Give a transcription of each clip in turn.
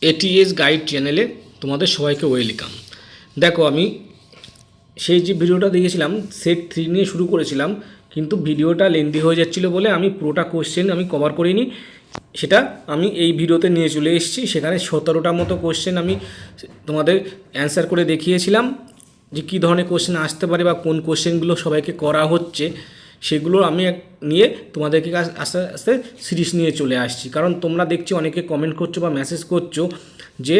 ATS guide চ্যানেলে তোমাদের সবাইকে ওয়েলকাম। দেখো, আমি সেই যে ভিডিওটা দিয়েছিলাম সেট 3 নিয়ে শুরু করেছিলাম, কিন্তু ভিডিওটা লেন্দি হয়ে যাচ্ছিলো বলে আমি পুরোটা কোশ্চেন আমি কভার করিনি। সেটা আমি এই ভিডিওতে নিয়ে চলে এসেছি। সেখানে 17টা মতো কোশ্চেন আমি তোমাদের অ্যান্সার করে দেখিয়েছিলাম যে কী ধরনের কোশ্চেন আসতে পারে বা কোন কোশ্চেনগুলো সবাইকে করা হচ্ছে, সেগুলো আমি নিয়ে তোমাদেরকে আস্তে আস্তে সিরিজ নিয়ে চলে আসছি। কারণ তোমরা দেখছি অনেকে কমেন্ট করছো বা মেসেজ করছো যে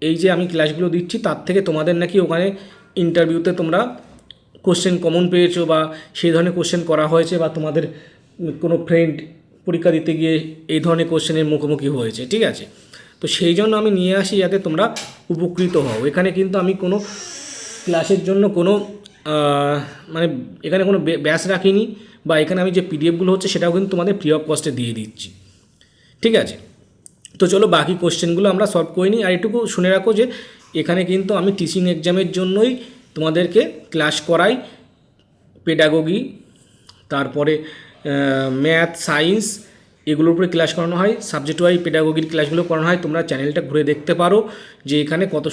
এই যে আমি ক্লাসগুলো দিচ্ছি তার থেকে তোমাদের নাকি ওখানে ইন্টারভিউতে তোমরা কোশ্চেন কমন পেয়েছো বা সেই ধরনের কোশ্চেন করা হয়েছে, বা তোমাদের কোনো ফ্রেন্ড পরীক্ষা দিতে গিয়ে এই ধরনের কোশ্চেনের মুখোমুখি হয়েছে। ঠিক আছে, তো সেই জন্য আমি নিয়ে আসি যাতে তোমরা উপকৃত হও। এখানে কিন্তু আমি কোনো ক্লাসের জন্য কোনো মানে এখানে কোনো ব্যাচ রাখিনি, বা এখানে আমি যে পিডিএফগুলো হচ্ছে সেটাও কিন্তু তোমাদের ফ্রি অফ কস্টে দিয়ে দিচ্ছি। ঠিক আছে, তো চলো বাকি কোশ্চেনগুলো আমরা সলভ করে নিই। আর এটুকু শুনে রাখো যে এখানে কিন্তু আমি টিচিং এক্সামের জন্যই তোমাদেরকে ক্লাস করাই। পেডাগোগি, তারপরে ম্যাথ, সায়েন্স, এগুলোর উপরে ক্লাস করানো হয়। সাবজেক্ট ওয়াইজ পেডাগোগির ক্লাসগুলো করানো হয়। তোমরা চ্যানেলটা ঘুরে দেখতে পারো যে এখানে কত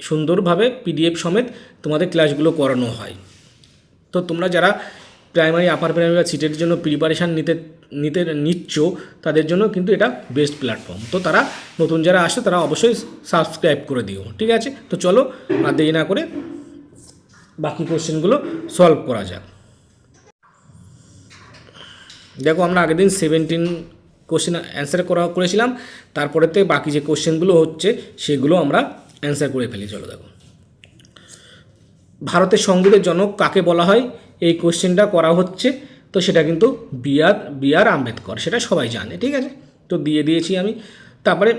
সুন্দরভাবে পিডিএফ সমেত তোমাদের ক্লাসগুলো করানো হয়। তো তোমরা যারা প্রাইমারি, আপার প্রাইমারি বা সিটের জন্য প্রিপারেশান নিচ্ছ তাদের জন্য কিন্তু এটা বেস্ট প্ল্যাটফর্ম। তো তারা নতুন যারা আসে তারা অবশ্যই সাবস্ক্রাইব করে দিও। ঠিক আছে, তো চলো আর দেরি না করে বাকি কোশ্চেনগুলো সলভ করা যাক। দেখো, আমরা আগের দিন 17 কোশ্চেন অ্যান্সার করেছিলাম। তারপরেতে বাকি যে কোশ্চেনগুলো হচ্ছে সেগুলো আমরা অ্যান্সার করে ফেলি। চলো দেখো, ভারতের সংবিধানের জনক কাকে বলা হয়? এই কোশ্চেনটা করা হচ্ছে, তো সেটা কিন্তু বি আর আম্বেদকর, সেটা সবাই জানে। ঠিক আছে, তো দিয়ে দিয়েছি আমি। তারপরে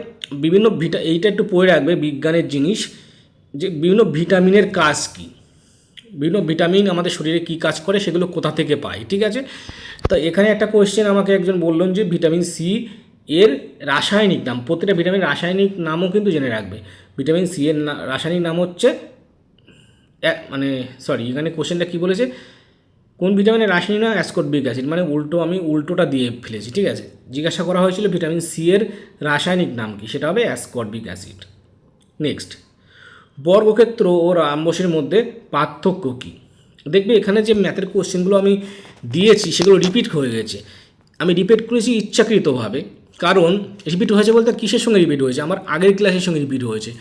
বিভিন্ন এইটা একটু পড়ে রাখবে, বিজ্ঞানের জিনিস, যে বিভিন্ন ভিটামিনের কাজ কী, বিভিন্ন ভিটামিন আমাদের শরীরে কী কাজ করে, সেগুলো কোথা থেকে পাই। ঠিক আছে, তো এখানে একটা কোয়েশ্চেন আমাকে একজন বললেন যে ভিটামিন সি এর রাসায়নিক নাম। প্রতিটা ভিটামিন রাসায়নিক নামও কিন্তু জেনে রাখবে। ভিটামিন সি এর রাসায়নিক নাম হচ্ছে এখানে কোশ্চেনটা কী বলেছে, কোন ভিটামিনের রাসায়নিক নাম অ্যাসকর্বিক অ্যাসিড, মানে আমি উল্টোটা দিয়ে ফেলেছি। ঠিক আছে, জিজ্ঞাসা করা হয়েছিল ভিটামিন সি এর রাসায়নিক নাম কি, সেটা হবে অ্যাসকর্বিক অ্যাসিড। নেক্সট, বর্গক্ষেত্র ও রাম্বসের মধ্যে পার্থক্য কী? দেখবে এখানে যে ম্যাথের কোশ্চেনগুলো আমি দিয়েছি সেগুলো রিপিট হয়ে গেছে। আমি রিপিট করেছি ইচ্ছাকৃতভাবে। কারণ রিপিট হয়েছে বলতে কিসের সঙ্গে রিপিট হয়েছে, আমার আগের ক্লাসের সঙ্গে রিপিট হয়েছে।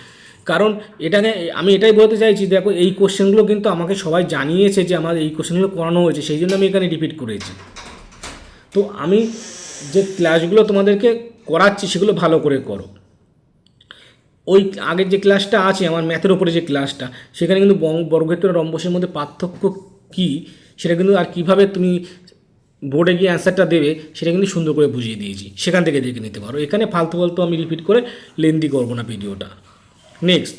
কারণ এটাকে আমি এটাই বলতে চাইছি, দেখো এই কোশ্চেনগুলো কিন্তু আমাকে সবাই জানিয়েছে যে আমার এই কোশ্চেনগুলো করানো হয়েছে, সেই জন্য আমি এখানে রিপিট করেছি। তো আমি যে ক্লাসগুলো তোমাদেরকে করাচ্ছি সেগুলো ভালো করে করো। ওই আগের যে ক্লাসটা আছে আমার ম্যাথের ওপরে যে ক্লাসটা, সেখানে কিন্তু বর্গক্ষেত্র রম্বসের মধ্যে পার্থক্য কী সেটা কিন্তু, আর কীভাবে তুমি বোর্ডে গিয়ে অ্যান্সারটা দেবে সেটা কিন্তু সুন্দর করে বুঝিয়ে দিয়েছি, সেখান থেকে দেখে নিতে পারো। এখানে ফালতু আমি রিপিট করে লেন্দি করবো না ভিডিওটা। নেক্সট,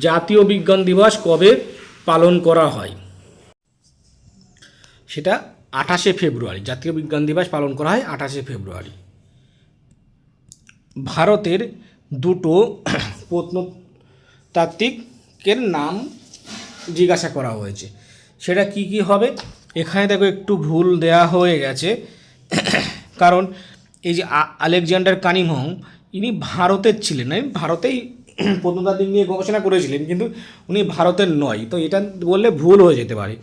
জাতীয় বিজ্ঞান দিবস কবে পালন করা হয়? সেটা 28শে ফেব্রুয়ারি। জাতীয় বিজ্ঞান দিবস পালন করা হয় 28শে ফেব্রুয়ারি। ভারতের দুটো প্রত্নতাত্ত্বিকের নাম জিজ্ঞাসা করা হয়েছে, সেটা কি কি হবে? এখানে দেখো একটু ভুল দেয়া হয়ে গেছে, কারণ এই যে আলেকজান্ডার কানিংহাম, ইনি ভারতের ছিলেন, ভারতেই প্রত্নতাত্ত্বিক নিয়ে গবেষণা করেছিলেন, কিন্তু উনি ভারতের নয়। তো এটা বললে ভুল হয়ে যেতে পারে।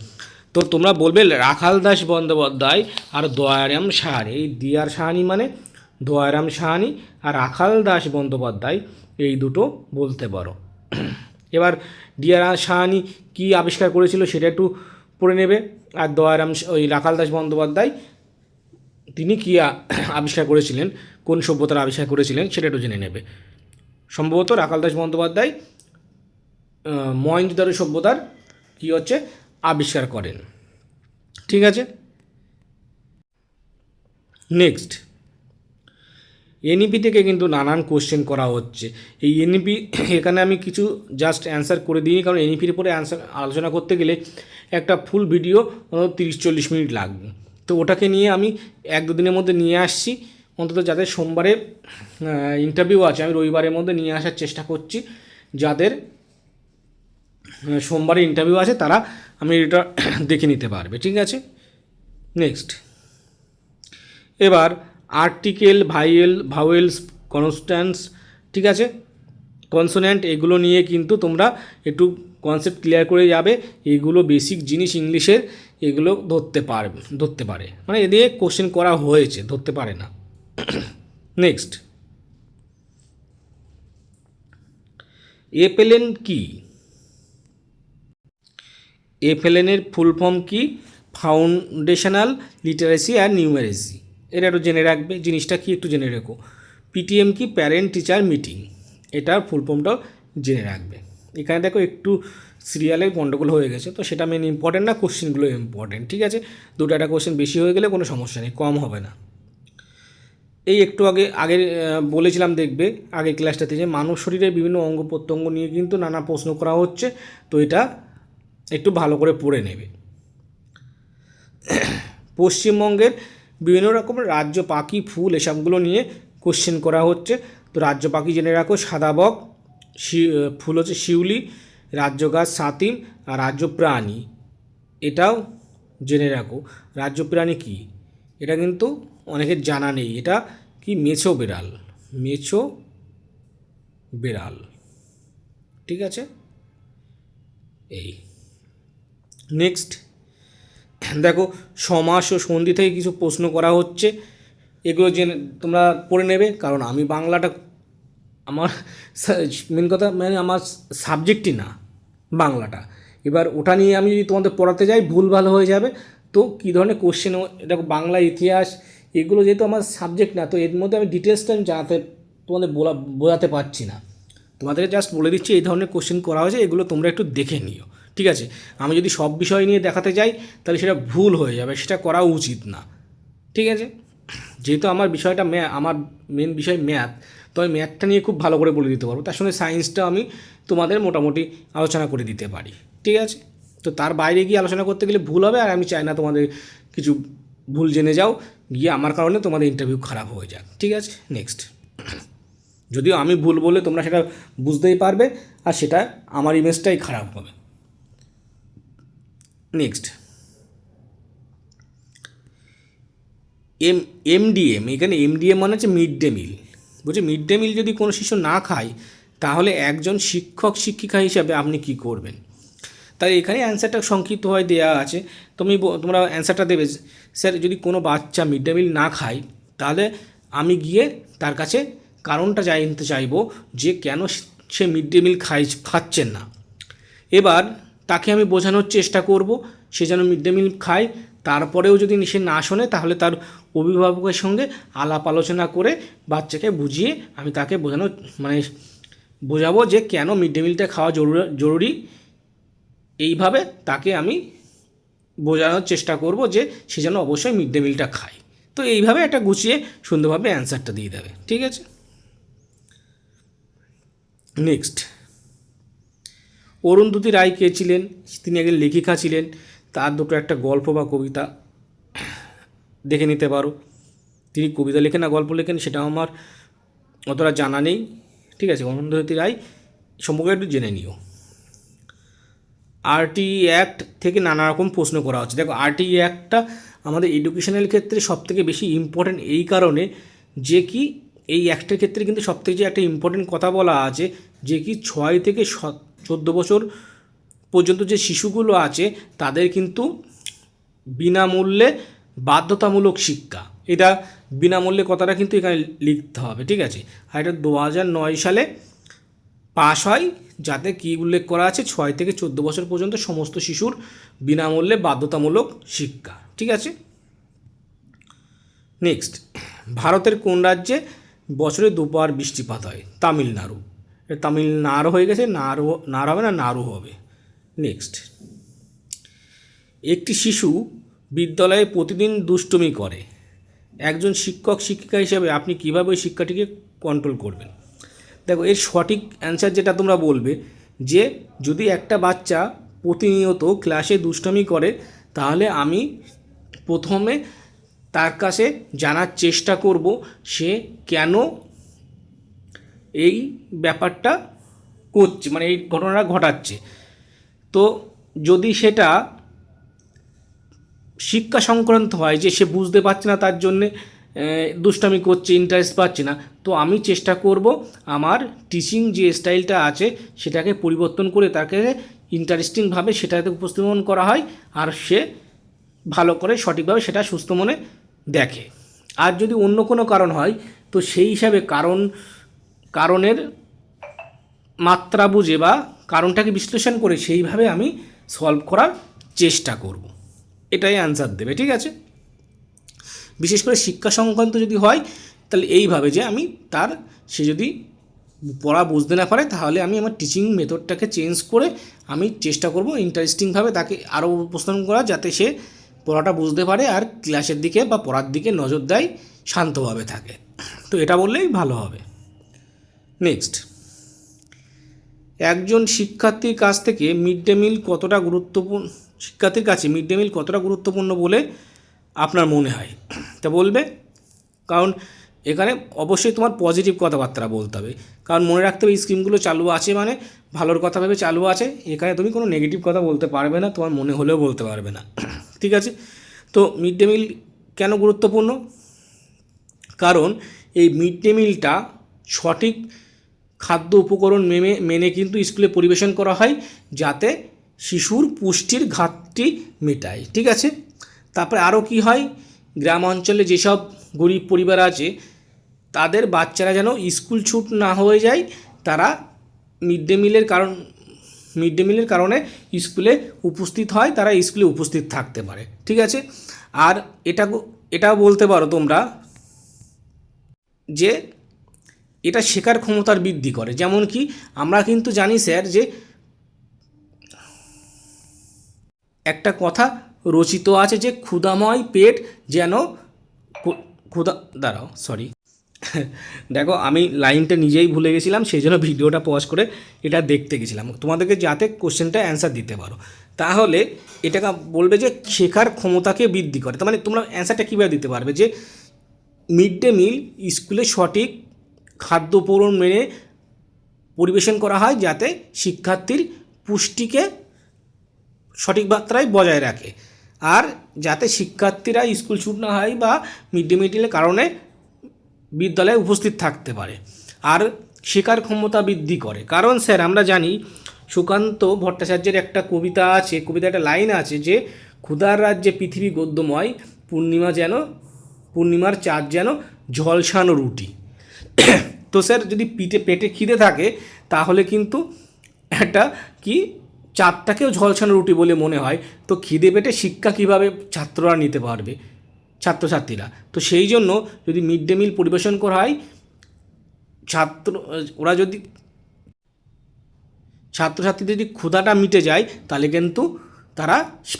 তো তোমরা বলবে রাখাল দাস বন্দ্যোপাধ্যায় আর দয়ারাম সাহানি। এই দিয়ার সাহানি মানে দয়ারাম সাহানি, আর রাখাল দাস বন্দ্যোপাধ্যায়, এই দুটো বলতে পারো। এবার ডিয়ার সাহানি কী আবিষ্কার করেছিল সেটা একটু পড়ে নেবে, আর রাখাল দাস বন্দ্যোপাধ্যায় তিনি কী আবিষ্কার করেছিলেন, কোন সভ্যতার আবিষ্কার করেছিলেন সেটা একটু জেনে নেবে। সম্ভবত রাখাল দাস বন্দ্যোপাধ্যায় মহেঞ্জোদারো সভ্যতার কী হচ্ছে আবিষ্কার করেন। ঠিক আছে, নেক্সট, এনইপি থেকে কিন্তু নানান কোশ্চেন করা হচ্ছে। এই এনইপি এখানে আমি কিছু জাস্ট অ্যান্সার করে দিই, কারণ এনইপির উপরে আলোচনা করতে গেলে একটা ফুল ভিডিও 30-40 মিনিট লাগবে। তো ওটাকে নিয়ে আমি 1-2 দিনের মধ্যে নিয়ে আসছি, অন্তত যাদের সোমবারে ইন্টারভিউ আছে আমি রবিবারের মধ্যে নিয়ে আসার চেষ্টা করছি। যাদের সোমবারে ইন্টারভিউ আছে তারা আমি এটা দেখে নিতে পারবে। ঠিক আছে, নেক্সট, এবার আর্টিকেল, ভাওয়েলস, কনস্ট্যান্স, ঠিক আছে। কনসোন্যান্ট এগুলো নিয়ে কিন্তু তোমরা একটু কনসেপ্ট ক্লিয়ার করে যাবে। এগুলো বেসিক জিনিস ইংলিশের, এগুলো ধরতে পারে, মানে এদিকে কোশ্চেন করা হয়েছে, ধরতে পারে না। নেক্সট, এফএলএন কি? এফএলএনের ফুল ফর্ম কি? Foundational literacy and numeracy. এটা একটু জেনে রাখবে, জিনিসটা কি একটু জেনে রেখো। পিটিএম কি? Parent teacher meeting. এটার ফুল ফর্মটাও জেনে রাখবে। এখানে দেখো একটু সিরিয়ালের গণ্ডগোল হয়ে গেছে, তো সেটা মেন ইম্পর্টেন্ট না, কোশ্চেনগুলো ইম্পর্টেন্ট। ঠিক আছে, দুটো একটা কোশ্চেন বেশি হয়ে গেলে কোনো সমস্যা নেই, কম হবে না। এই একটু আগে বলেছিলাম, দেখবে আগের ক্লাসটাতে, যে মানব শরীরের বিভিন্ন অঙ্গ প্রত্যঙ্গ নিয়ে কিন্তু নানা প্রশ্ন করা হচ্ছে, তো এটা একটু ভালো করে পড়ে নেবে। পশ্চিমবঙ্গের বিভিন্ন রকমের রাজ্য পাখি, ফুল, এসবগুলো নিয়ে কোশ্চেন করা হচ্ছে। তো রাজ্য পাখি জেনে রাখো, সাদা বক, ফুল হচ্ছে শিউলি, রাজ্য গাছ ছাতিম, আর রাজ্য প্রাণী এটাও জেনে রাখো। রাজ্য প্রাণী কি? এটা কিন্তু অনেকের জানা নেই। এটা কি? মেছো বেড়াল। মেছো বেড়াল, ঠিক আছে। এই নেক্সট দেখো, সমাস ও সন্ধি থেকে কিছু প্রশ্ন করা হচ্ছে, এগুলো জেনে তোমরা পড়ে নেবে, কারণ আমি বাংলাটা আমার মেন কথা, মানে আমার সাবজেক্টই না বাংলাটা। এবার ওটা নিয়ে আমি যদি তোমাদের পড়াতে যাই, ভুলভাল হয়ে যাবে। তো কী ধরনের কোশ্চেন, দেখো বাংলা ইতিহাস এগুলো যেহেতু আমার সাবজেক্ট না, তো এর মধ্যে আমি ডিটেলসটা আমি তোমাদের বোঝাতে পারছি না। তোমাদেরকে জাস্ট বলে দিচ্ছি এই ধরনের কোশ্চেন করা হয়েছে, এগুলো তোমরা একটু দেখে নিও, ঠিক আছে। আমি যদি সব বিষয় নিয়ে দেখাতে যাই তাহলে সেটা ভুল হয়ে যাবে, সেটা করা উচিত না, ঠিক আছে। যেহেতু আমার বিষয়টা আমার মেন বিষয় ম্যাথ, তো আমি ম্যাথটা নিয়ে খুব ভালো করে বলে দিতে পারবো, তার সঙ্গে সায়েন্সটা আমি তোমাদের মোটামুটি আলোচনা করে দিতে পারি, ঠিক আছে। তো তার বাইরে গিয়ে আলোচনা করতে গেলে ভুল হবে, আর আমি চাই না তোমাদের কিছু ভুল জেনে যাও, গিয়ে আমার কারণে তোমাদের ইন্টারভিউ খারাপ হয়ে যাক, ঠিক আছে। নেক্সট, যদিও আমি ভুল বলে তোমরা সেটা বুঝতেই পারবে, আর সেটা আমার ইমেজটাই খারাপ হবে। Next, MDM. এখানে এমডিএম মানে হচ্ছে মিড ডে মিল। বলছে মিড ডে মিল যদি কোনো শিশু না খায়, তাহলে একজন শিক্ষক শিক্ষিকা হিসাবে আপনি কি করবেন? তাই এখানে অ্যান্সারটা সংক্ষিপ্তভাবে দেওয়া আছে, তোমরা অ্যান্সারটা দেবে, স্যার যদি কোনো বাচ্চা মিড ডে মিল না খায়, তাহলে আমি গিয়ে তার কাছে কারণটা জানতে চাইবো যে কেন সে মিড ডে মিল খাচ্ছেন না। এবার তাকে আমি বোঝানোর চেষ্টা করব সে যেন মিড ডে মিল খায়। তারপরেও যদি সে না শোনে, তাহলে তার অভিভাবকের সঙ্গে আলাপ আলোচনা করে বাচ্চাকে বুঝিয়ে আমি তাকে বোঝাবো যে কেন মিড ডে মিলটা খাওয়া জরুরি। এইভাবে তাকে আমি বোঝানোর চেষ্টা করব যে সে যেন অবশ্যই মিড ডে মিলটা খায়। তো এইভাবে একটা গুছিয়ে সুন্দরভাবে অ্যান্সারটা দিয়ে দেবে, ঠিক আছে। নেক্সট, অরুন্ধতী রায় কে ছিলেন? তিনি একজন লেখিকা ছিলেন, তার দুটো একটা গল্প বা কবিতা দেখে নিতে পারো। তিনি কবিতা লেখেন না গল্প লেখেন সেটা আমার অতটা জানা নেই, ঠিক আছে। অরুন্ধতী রায় সম্পর্কে একটু জেনে নিও। আরটিই অ্যাক্ট থেকে নানা রকম প্রশ্ন করা হচ্ছে। দেখো আরটিই অ্যাক্টটা আমাদের এডুকেশনাল ক্ষেত্রে সবথেকে বেশি ইম্পর্ট্যান্ট, এই কারণে যে কি এই অ্যাক্টের ক্ষেত্রে কিন্তু সবথেকে যে একটা ইম্পর্ট্যান্ট কথা বলা আছে, যে কি 6 থেকে 14 বছর পর্যন্ত যে শিশুগুলো আছে তাদের কিন্তু বিনামূল্যে বাধ্যতামূলক শিক্ষা। এটা বিনামূল্যে কথাটা কিন্তু এখানে লিখতে হবে, ঠিক আছে। আর এটা 2009 সালে পাশ হয়, যাতে কি উল্লেখ করা আছে, 6 থেকে 14 বছর পর্যন্ত সমস্ত শিশুর বিনামূল্যে বাধ্যতামূলক শিক্ষা, ঠিক আছে। নেক্সট, ভারতের কোন রাজ্যে বছরে দুবার বৃষ্টিপাত হয়? তামিলনাড়ু। তামিলনাড়ু হয়ে গেছে, নাড়ু হবে না, নাড়ু হবে। নেক্সট, একটি শিশু বিদ্যালয়ে প্রতিদিন দুষ্টুমি করে, একজন শিক্ষক শিক্ষিকা হিসেবে আপনি কীভাবে ওই শিক্ষাটিকে কন্ট্রোল করবেন? দেখো এর সঠিক অ্যান্সার যেটা তোমরা বলবে, যে যদি একটা বাচ্চা প্রতিনিয়ত ক্লাসে দুষ্টুমি করে, তাহলে আমি প্রথমে তার কাছে জানার চেষ্টা করব সে কেন এই ব্যাপারটা করছে, মানে এই ঘটনাটা ঘটাচ্ছে। তো যদি সেটা শিক্ষা সংক্রান্ত হয়, যে সে বুঝতে পারছে না তার জন্যে দুষ্টামি করছে, ইন্টারেস্ট পাচ্ছে না। তো আমি চেষ্টা করব আমার টিচিং যে স্টাইলটা আছে সেটাকে পরিবর্তন করে তাকে ইন্টারেস্টিংভাবে সেটাতে উপস্থাপন করা হয়, আর সে ভালো করে সঠিকভাবে সেটা সুস্থ মনে দেখে। আর যদি অন্য কোনো কারণ হয় তো সেই হিসাবে কারণের মাত্রা বুঝে বা কারণটাকে বিশ্লেষণ করে সেইভাবে আমি সলভ করার চেষ্টা করব। এটাই অ্যান্সার দেবে, ঠিক আছে। বিশেষ করে শিক্ষা সংক্রান্ত যদি হয় তাহলে এইভাবে যে আমি সে যদি পড়া বুঝতে না পারে তাহলে আমি আমার টিচিং মেথডটাকে চেঞ্জ করে আমি চেষ্টা করব ইন্টারেস্টিংভাবে তাকে আরও উপস্থাপন করা, যাতে সে পড়াটা বুঝতে পারে আর ক্লাসের দিকে বা পড়ার দিকে নজর দেয়, শান্তভাবে থাকে। তো এটা বললেই ভালো হবে। নেক্সট, একজন শিক্ষার্থীর কাছ থেকে মিড ডে মিল কতটা গুরুত্বপূর্ণ বলে আপনার মনে হয়? তা বলবে, কারণ এখানে অবশ্যই তোমার পজিটিভ কথাবার্তা বলতে হবে, কারণ মনে রাখতে হবে এই স্কিমগুলো চালু আছে মানে ভালোর কথা ভেবে চালু আছে, এখানে তুমি কোনো নেগেটিভ কথা বলতে পারবে না, তোমার মনে হলেও বলতে পারবে না, ঠিক আছে। তো মিড ডে মিল কেন গুরুত্বপূর্ণ? কারণ এই মিড ডে মিলটা সঠিক খাদ্য উপকরণ মেনে কিন্তু স্কুলে পরিবেশন করা হয়, যাতে শিশুর পুষ্টির ঘাটতি মেটায়, ঠিক আছে। তারপরে আরও কি হয়, গ্রাম অঞ্চলে যেসব গরিব পরিবার আছে তাদের বাচ্চারা যেন স্কুল ছুট না হয়ে যায়, তারা মিড ডে মিলের কারণে স্কুলে উপস্থিত হয়, তারা স্কুলে উপস্থিত থাকতে পারে, ঠিক আছে। আর এটাও বলতে পারো তোমরা যে এটা শেখার ক্ষমতার বৃদ্ধি করে। যেমন কি আমরা কিন্তু জানি স্যার যে একটা কথা রচিত আছে যে ক্ষুধাময় পেট যেন দেখো আমি লাইনটা নিজেই ভুলে গেছিলাম, সেই জন্য ভিডিওটা পজ করে এটা দেখতে গেছিলাম তোমাদেরকে, যাতে কোশ্চেনটা অ্যান্সার দিতে পারো। তাহলে এটাকে বলবে যে শেখার ক্ষমতাকে বৃদ্ধি করে। তার মানে তোমরা অ্যান্সারটা কীভাবে দিতে পারবে যে মিড ডে মিল স্কুলে সঠিক খাদ্য উপকরণ মেনে পরিবেশন করা হয়, যাতে শিক্ষার্থীর পুষ্টিকে সঠিক মাত্রায় বজায় রাখে, আর যাতে শিক্ষার্থীরা স্কুল ছুট না হয় বা মিড ডে মিলের কারণে বিদ্যালয়ে উপস্থিত থাকতে পারে, আর শেখার ক্ষমতা বৃদ্ধি করে। কারণ স্যার আমরা জানি সুকান্ত ভট্টাচার্যের একটা কবিতা আছে, একটা লাইন আছে যে ক্ষুধার রাজ্যে পৃথিবী গদ্যময়, পূর্ণিমার চাঁদ যেন ঝলসানো রুটি। তো স্যার যদি পেটে খিদে থাকে তাহলে কিন্তু একটা কি চাঁদটাকেও ঝলসানো রুটি বলে মনে হয়। তো খিদে পেটে শিক্ষা কীভাবে ছাত্ররা নিতে পারবে, ছাত্রছাত্রীরা? তো সেই জন্য যদি মিড ডে মিল পরিবেশন করা হয়, ছাত্রছাত্রীদের যদি ক্ষুধাটা মিটে যায় তাহলে কিন্তু তারা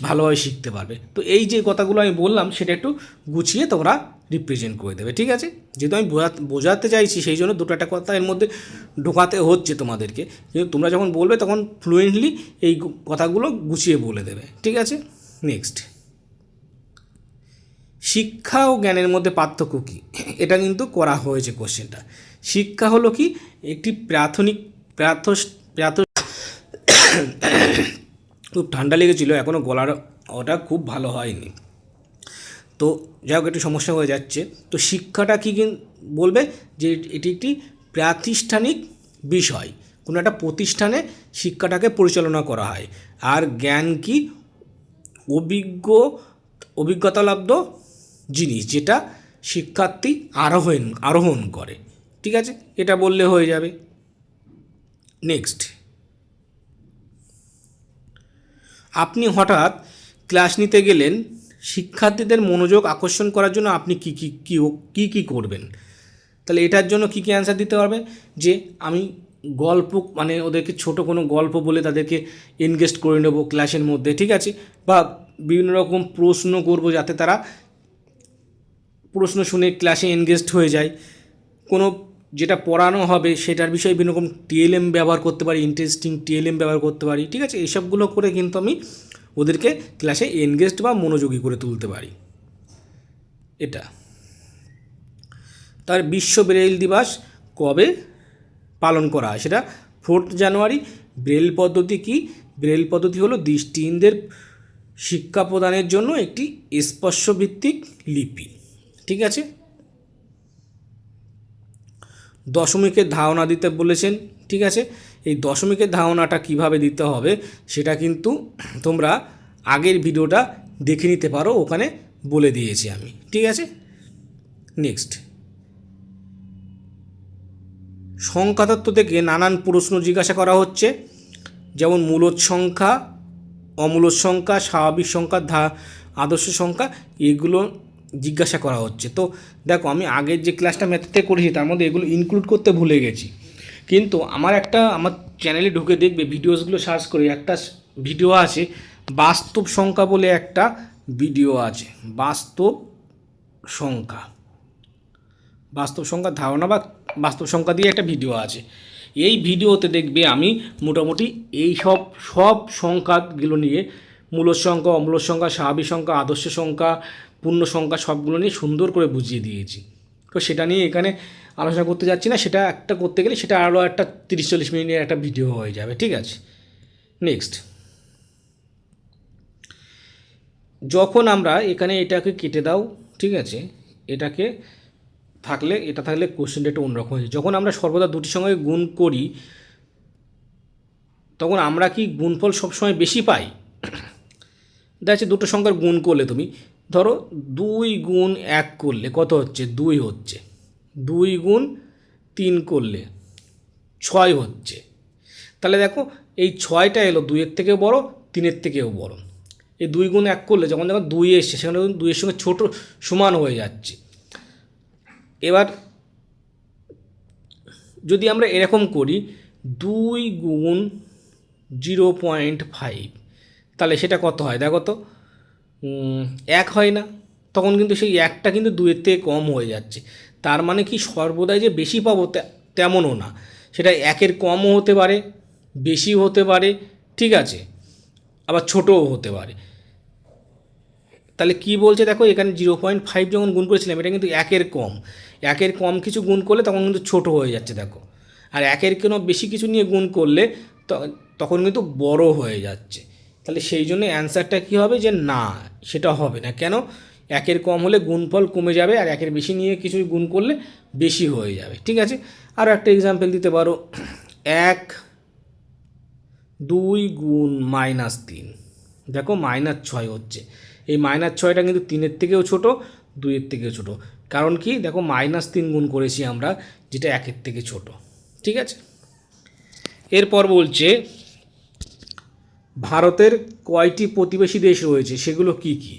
ভালোভাবে শিখতে পারবে। তো এই যে কথাগুলো আমি বললাম সেটা একটু গুছিয়ে তোমরা রিপ্রেজেন্ট করে দেবে, ঠিক আছে। যেহেতু আমি বোঝাতে চাইছি সেই জন্য দুটো একটা কথা এর মধ্যে ঢোকাতে হচ্ছে তোমাদেরকে, কিন্তু তোমরা যখন বলবে তখন ফ্লুয়েন্টলি এই কথাগুলো গুছিয়ে বলে দেবে, ঠিক আছে। নেক্সট, শিক্ষা ও জ্ঞানের মধ্যে পার্থক্য কী? এটা কিন্তু করা হয়েছে কোশ্চেনটা। শিক্ষা হলো কি একটি খুব ঠান্ডা লেগেছিলো, এখনও গলার ওটা খুব ভালো হয়নি, তো যাই হোক একটু সমস্যা হয়ে যাচ্ছে। তো শিক্ষাটা কি বলবে যে এটি একটি প্রাতিষ্ঠানিক বিষয়, কোনো একটা প্রতিষ্ঠানে শিক্ষাটাকে পরিচালনা করা হয়। আর জ্ঞান কি অভিজ্ঞতালব্ধ জিনিস, যেটা শিক্ষার্থী আরোহণ করে, ঠিক আছে। এটা বললে হয়ে যাবে। নেক্সট, আপনি হঠাৎ ক্লাস নিতে গেলেন, শিক্ষার্থীদের মনোযোগ আকর্ষণ করার জন্য আপনি কী করবেন? তাহলে এটার জন্য কী অ্যান্সার দিতে পারবে যে আমি গল্প মানে ওদেরকে ছোট কোনো গল্প বলে তাদেরকে এনগেজ করে নেব ক্লাসের মধ্যে, ঠিক আছে, বা বিভিন্ন রকম প্রশ্ন করব যাতে তারা প্রশ্ন শুনে ক্লাসে এনগেজড হয়ে যায়। কোনো যেটা পড়ানো হবে সেটার বিষয়ে বিভিন্ন রকম টিএলএম ব্যবহার করতে পারি, ইন্টারেস্টিং টিএলএম ব্যবহার করতে পারি, ঠিক আছে। এইসবগুলো করে কিন্তু আমি ওদেরকে ক্লাসে এনগেজড বা মনোযোগী করে তুলতে পারি। এটা তার বিশ্ব ব্রেইল দিবস কবে পালন করা হয়? সেটা 4 জানুয়ারি। ব্রেল পদ্ধতি কি? ব্রেল পদ্ধতি হলো দৃষ্টিহীনদের শিক্ষা প্রদানের জন্য একটি স্পর্শভিত্তিক লিপি, ঠিক আছে। দশমিকের ধারণা দিতে বলেছেন। ঠিক আছে, এই দশমিকের ধারণাটা কিভাবে দিতে হবে সেটা কিন্তু তোমরা আগের ভিডিওটা দেখে নিতে পারো, ওখানে বলে দিয়েছি আমি। ঠিক আছে, নেক্সট, সংখ্যাতত্ত্ব থেকে নানান প্রশ্ন জিজ্ঞাসা করা হচ্ছে, যেমন মূলদ সংখ্যা, অমূলদ সংখ্যা, স্বাভাবিক সংখ্যা, আদর্শ সংখ্যা, এগুলো জিজ্ঞাসা করা হচ্ছে। তো দেখো, আমি আগের যে ক্লাসটা ম্যাথে করেছি তার মধ্যে এগুলো ইনক্লুড করতে ভুলে গেছি, কিন্তু আমার চ্যানেলে ঢুকে দেখবে, ভিডিওসগুলো সার্চ করে একটা ভিডিও আছে, বাস্তব সংখ্যা বলে একটা ভিডিও আছে, বাস্তব সংখ্যা ধারণা বা বাস্তব সংখ্যা দিয়ে একটা ভিডিও আছে। এই ভিডিওতে দেখবে আমি মোটামুটি এই সব সংখ্যাগুলো নিয়ে, মূলদ সংখ্যা, অমূলদ সংখ্যা, স্বাভাবিক সংখ্যা, আদর্শ সংখ্যা, পূর্ণ সংখ্যা, সবগুলো নিয়ে সুন্দর করে বুঝিয়ে দিয়েছি। তো সেটা নিয়ে এখানে আলোচনা করতে যাচ্ছি না, সেটা একটা করতে গেলে সেটা আরও একটা 30-40 মিনিটের একটা ভিডিও হয়ে যাবে। ঠিক আছে, নেক্সট, যখন আমরা এখানে এটাকে কেটে দাও, ঠিক আছে, এটা থাকলে কোশ্চেনটা একটু অন্যরকম হয়েছে। যখন আমরা সর্বদা দুটি সংখ্যাকে গুণ করি তখন আমরা কি গুণফল সবসময় বেশি পাই? দেখা দুটো সংখ্যার গুণ করলে, তুমি ধরো 2 গুণ 1 করলে কত হচ্ছে? 2 হচ্ছে। 2 গুণ 3 করলে 6 হচ্ছে। তাহলে দেখো, এই 6টা এলো 2-এর থেকেও বড়, 3-এর থেকেও বড়। এই 2 গুণ 1 করলে যখন 2 এসছে, সেখানে 2-এর সঙ্গে ছোটো সমান হয়ে যাচ্ছে। এবার যদি আমরা এরকম করি 2 গুণ 0.5, তাহলে সেটা কত হয়? দেখো তো, 1 হয় না? তখন কিন্তু সেই 1টা কিন্তু 2-এর থেকে কম হয়ে যাচ্ছে। তার মানে কি সর্বদাই যে বেশি পাবো তেমনও না, সেটা 1-এর কমও হতে পারে, বেশিও হতে পারে। ঠিক আছে, আবার ছোটও হতে পারে। তাহলে কি বলছে দেখো, এখানে 0.5 যখন গুণ করেছিলাম, এটা কিন্তু 1-এর কম। 1-এর কম কিছু গুণ করলে তখন কিন্তু ছোট হয়ে যাচ্ছে দেখো। আর 1-এর কোনো বেশি কিছু নিয়ে গুণ করলে তখন কিন্তু বড় হয়ে যাচ্ছে। তাহলে সেই জন্য অ্যান্সারটা কী হবে, যে না, সেটা হবে না। কেন? 1-এর কম হলে গুণফল কমে যাবে, আর 1-এর বেশি নিয়ে কিছু গুণ করলে বেশি হয়ে যাবে। ঠিক আছে, আরও একটা এক্সাম্পল দিতে পারো, 2 গুণ -3, দেখো -6 হচ্ছে। এই -6টা কিন্তু 3-এর থেকেও ছোটো, 2-এর থেকেও ছোটো। কারণ কি, দেখো -3 গুণ করেছি আমরা, যেটা 1-এর থেকে ছোট। ঠিক আছে, এরপর বলছে ভারতের কয়টি প্রতিবেশী দেশ রয়েছে, সেগুলো কি কি?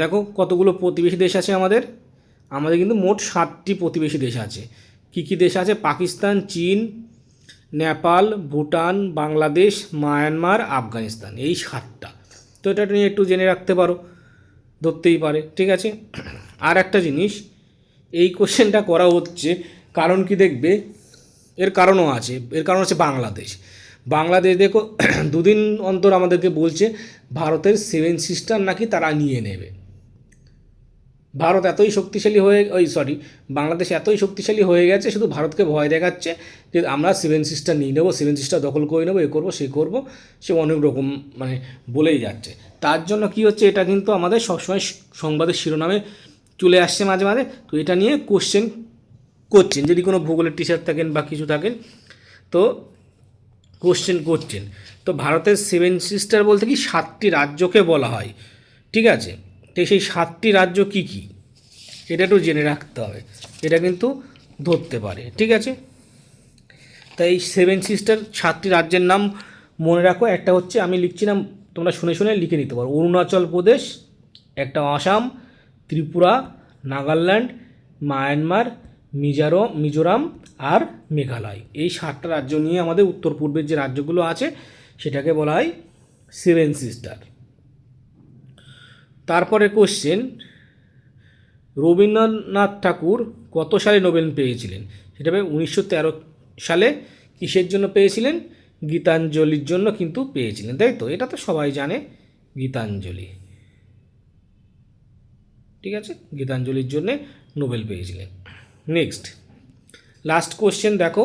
দেখো কতগুলো প্রতিবেশী দেশ আছে আমাদের কিন্তু মোট 7টি প্রতিবেশী দেশ আছে। কি কি দেশ আছে? পাকিস্তান, চীন, নেপাল, ভুটান, বাংলাদেশ, মায়ানমার, আফগানিস্তান, এই 7টা। তো এটা নিয়ে একটু জেনে রাখতে পারো, ধরতেই পারে। ঠিক আছে, আর একটা জিনিস, এই কোশ্চেনটা করা হচ্ছে কারণ কি দেখবে, এর কারণও আছে। এর কারণ হচ্ছে বাংলাদেশ দেখো 2 দিন অন্তর আমাদেরকে বলছে ভারতের 7 সিস্টার নাকি তারা নিয়ে নেবে। বাংলাদেশ এতই শক্তিশালী হয়ে গেছে, শুধু ভারতকে ভয় দেখাচ্ছে যে আমরা 7 সিস্টার নিয়ে নেবো, 7 সিস্টার দখল করে নেবো, এ করবো সে করবো, সে অনেক রকম বলেই যাচ্ছে। তার জন্য কি হচ্ছে, এটা কিন্তু আমাদের সবসময় সংবাদের শিরোনামে চলে আসছে মাঝে মাঝে। তো এটা নিয়ে কোশ্চেন করছেন, যদি কোনো ভূগোলের টিচার থাকেন বা কিছু থাকেন তো কোশ্চেন করছেন। তো ভারতের 7 সিস্টার বলতে কি 7টি রাজ্যকে বলা হয়। ঠিক আছে, তো সেই 7টি রাজ্য কি কি, এটা একটু জেনে রাখতে হবে, এটা কিন্তু ধরতে পারে। ঠিক আছে, তাই এই 7 সিস্টার 7টি রাজ্যের নাম মনে রাখো। একটা হচ্ছে, আমি লিখছি না, তোমরা শুনে শুনে লিখে নিতে পারো, অরুণাচল প্রদেশ, একটা আসাম, ত্রিপুরা, নাগাল্যান্ড, মায়ানমার, মিজোরাম আর মেঘালয়। এই 7টা রাজ্য নিয়ে আমাদের উত্তর পূর্বের যে রাজ্যগুলো আছে সেটাকে বলা হয় 7 সিস্টার। তারপরে কোশ্চেন, রবীন্দ্রনাথ ঠাকুর কত সালে নোবেল পেয়েছিলেন? সেটা 1913 সালে। কিসের জন্য পেয়েছিলেন? গীতাঞ্জলির জন্য কিন্তু পেয়েছিলেন, তাই তো? এটা তো সবাই জানে, গীতাঞ্জলি। ঠিক আছে, গীতাঞ্জলির জন্য নোবেল পেয়েছিলেন। নেক্সট, লাস্ট কোশ্চেন দেখো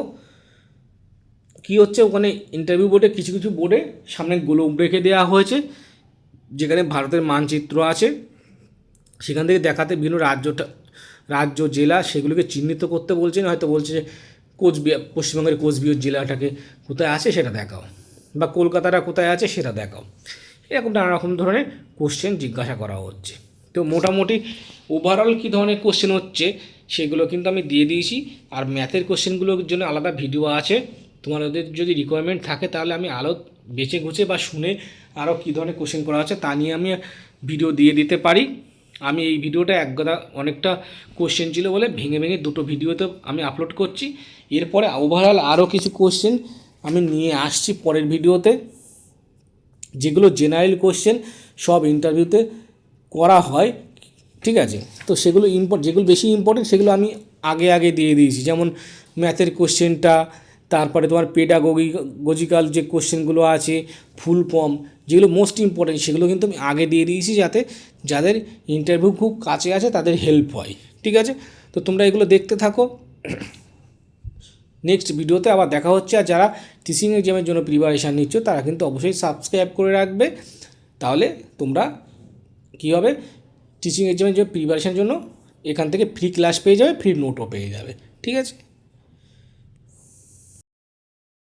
কি হচ্ছে, ওখানে ইন্টারভিউ বোর্ডে কিছু কিছু বোর্ডে সামনে গ্লোব রেখে দেওয়া হয়েছে, যেখানে ভারতের মানচিত্র আছে, সেখান থেকে দেখাতে বিভিন্ন রাজ্য জেলা সেগুলোকে চিহ্নিত করতে বলছেন, হয়তো বলছে যে কোচবিহার, পশ্চিমবঙ্গের কোচবিহার জেলাটাকে কোথায় আছে সেটা দেখাও, বা কলকাতাটা কোথায় আছে সেটা দেখাও। এরকম নানা রকম ধরনের কোশ্চেন জিজ্ঞাসা করা হচ্ছে। তো মোটামুটি ওভারঅল কী ধরনের কোশ্চেন হচ্ছে সেগুলো কিন্তু আমি দিয়ে দিয়েছি। আর ম্যাথের কোশ্চেনগুলোর জন্য আলাদা ভিডিও আছে, তোমাদের যদি রিকোয়ারমেন্ট থাকে তাহলে আমি আরও বেছে গুছে বা শুনে আরও কী ধরনের কোশ্চেন করা আছে তা নিয়ে আমি ভিডিও দিয়ে দিতে পারি। আমি এই ভিডিওটা অনেকটা কোশ্চেন ছিল বলে ভেঙে ভেঙে দুটো ভিডিওতে আমি আপলোড করছি। এরপরে ওভারঅল আরও কিছু কোশ্চেন আমি নিয়ে আসছি পরের ভিডিওতে, যেগুলো জেনারেল কোশ্চেন সব ইন্টারভিউতে করা হয়, ঠিক আছে। তো সেগুলো যেগুলো বেশি ইম্পর্টেন্ট সেগুলো আমি আগে দিয়ে দিয়েছি, যেমন ম্যাথের কোশ্চেনটা, তারপরে তোমার পেডাগজিক্যাল যে কোশ্চেনগুলো আছে, ফুল ফর্ম, যেগুলো মোস্ট ইম্পর্টেন্ট সেগুলো কিন্তু আমি আগে দিয়ে দিয়েছি, যাতে যাদের ইন্টারভিউ খুব কাছে আছে তাদের হেল্প হয়, ঠিক আছে। তো তোমরা এগুলো দেখতে থাকো, নেক্সট ভিডিওতে আবার দেখা হচ্ছে। আর যারা টিচিং এক্সামের জন্য প্রিপারেশান নিচ্ছ তারা কিন্তু অবশ্যই সাবস্ক্রাইব করে রাখবে, তাহলে তোমরা কী হবে, টিচিং এক্সামের জন্য প্রিপারেশানের জন্য এখান থেকে ফ্রি ক্লাস পেয়ে যাবে, ফ্রি নোটও পেয়ে যাবে, ঠিক আছে।